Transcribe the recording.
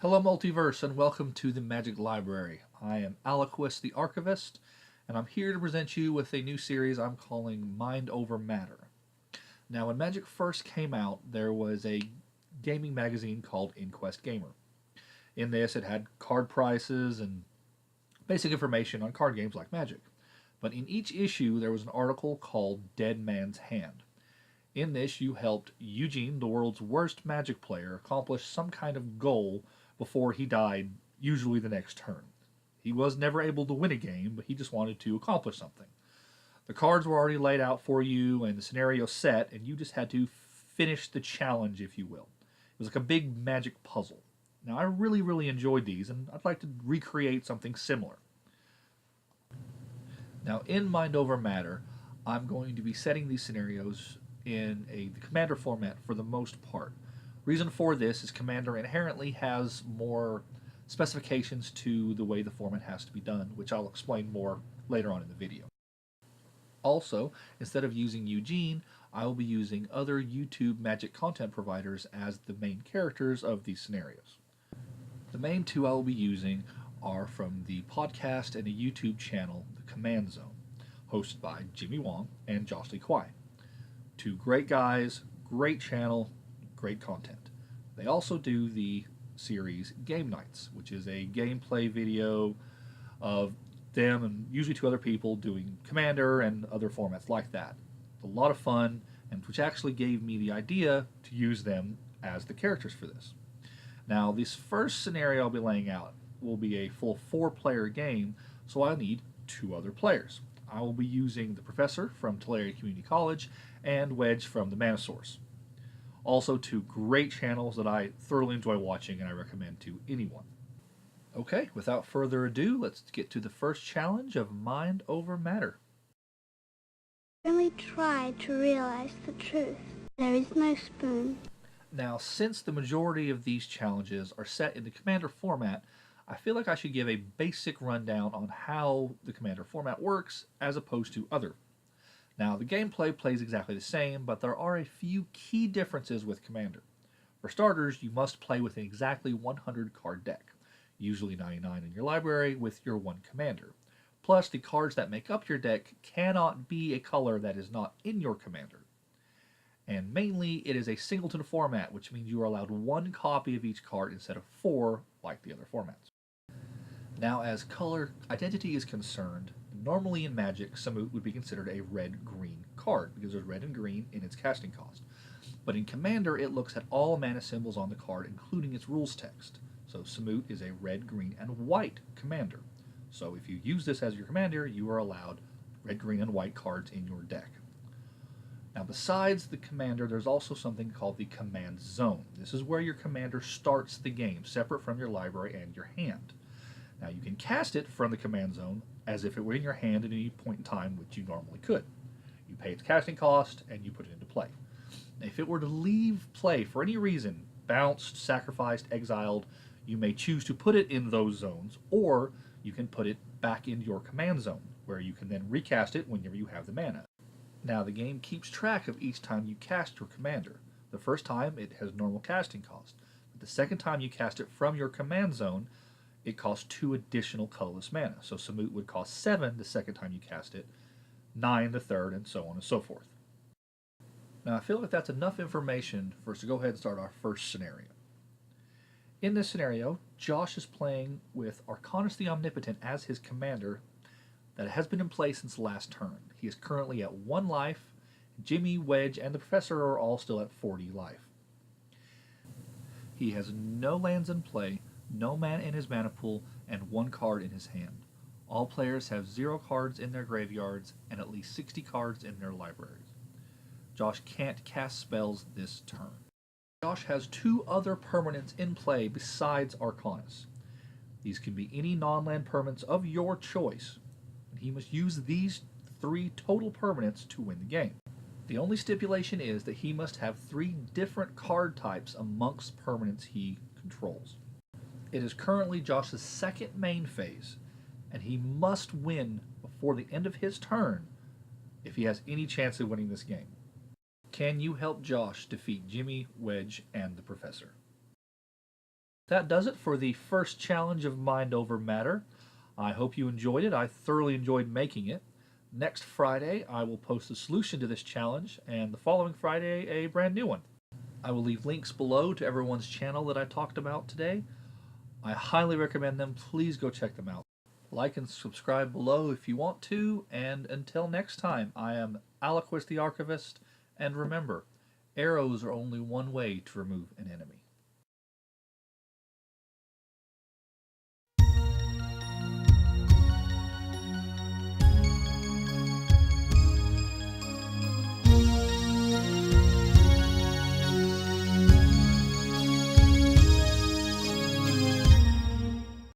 Hello, Multiverse, and welcome to the Magic Library. I am Aliquist, the Archivist, and I'm here to present you with a new series I'm calling Mind Over Matter. Now, when Magic first came out, there was a gaming magazine called Inquest Gamer. In this, it had card prices and basic information on card games like Magic. But in each issue, there was an article called Dead Man's Hand. In this, you helped Eugene, the world's worst Magic player, accomplish some kind of goal before he died, usually the next turn. He was never able to win a game, but he just wanted to accomplish something. The cards were already laid out for you and the scenario set, and you just had to finish the challenge, if you will. It was like a big Magic puzzle. Now, I really enjoyed these, and I'd like to recreate something similar. Now, in Mind Over Matter, I'm going to be setting these scenarios in the Commander format for the most part. Reason for this is Commander inherently has more specifications to the way the format has to be done, which I'll explain more later on in the video. Also, instead of using Eugene, I will be using other YouTube Magic content providers as the main characters of these scenarios. The main two I will be using are from the podcast and a YouTube channel, The Command Zone, hosted by Jimmy Wong and Josh Lee Kwai. Two great guys, great channel, great content. They also do the series Game Nights, which is a gameplay video of them and usually two other people doing Commander and other formats like that. A lot of fun, and which actually gave me the idea to use them as the characters for this. Now, this first scenario I'll be laying out will be a full 4-player game, so I'll need 2 other players. I will be using the Professor from Tulare Community College and Wedge from the Mana Source. Also, 2 great channels that I thoroughly enjoy watching and I recommend to anyone. Okay, without further ado, let's get to the first challenge of Mind Over Matter. Only try to realize the truth. There is no spoon. Now, since the majority of these challenges are set in the Commander format, I feel like I should give a basic rundown on how the Commander format works as opposed to other. Now, the gameplay plays exactly the same, but there are a few key differences with Commander. For starters, you must play with an exactly 100 card deck, usually 99 in your library with your 1 Commander. Plus, the cards that make up your deck cannot be a color that is not in your Commander. And mainly, it is a singleton format, which means you are allowed 1 copy of each card instead of 4 like the other formats. Now, as color identity is concerned, normally in Magic, Samut would be considered a red-green card because there's red and green in its casting cost. But in Commander, it looks at all mana symbols on the card, including its rules text. So Samut is a red, green, and white Commander. So if you use this as your Commander, you are allowed red, green, and white cards in your deck. Now, besides the Commander, there's also something called the Command Zone. This is where your Commander starts the game, separate from your library and your hand. Now, you can cast it from the Command Zone as if it were in your hand at any point in time, which you normally could. You pay its casting cost, and you put it into play. Now, if it were to leave play for any reason, bounced, sacrificed, exiled, you may choose to put it in those zones, or you can put it back into your Command Zone, where you can then recast it whenever you have the mana. Now, the game keeps track of each time you cast your Commander. The first time, it has normal casting cost. But the second time you cast it from your Command Zone, it costs 2 additional colorless mana. So Samut would cost 7 the second time you cast it, 9 the third, and so on and so forth. Now, I feel like that's enough information for us to go ahead and start our first scenario. In this scenario, Josh is playing with Arcanus the Omnipotent as his commander that has been in play since last turn. He is currently at 1 life. Jimmy, Wedge, and the Professor are all still at 40 life. He has no lands in play, no mana in his mana pool, and 1 card in his hand. All players have 0 cards in their graveyards and at least 60 cards in their libraries. Josh can't cast spells this turn. Josh has 2 other permanents in play besides Arcanus. These can be any non-land permanents of your choice, and he must use these 3 total permanents to win the game. The only stipulation is that he must have 3 different card types amongst permanents he controls. It is currently Josh's 2nd main phase, and he must win before the end of his turn if he has any chance of winning this game. Can you help Josh defeat Jimmy, Wedge, and the Professor? That does it for the first challenge of Mind Over Matter. I hope you enjoyed it. I thoroughly enjoyed making it. Next Friday, I will post the solution to this challenge, and the following Friday, a brand new one. I will leave links below to everyone's channel that I talked about today. I highly recommend them. Please go check them out. Like and subscribe below if you want to, and until next time, I am Aliquist the Archivist, and remember, arrows are only one way to remove an enemy.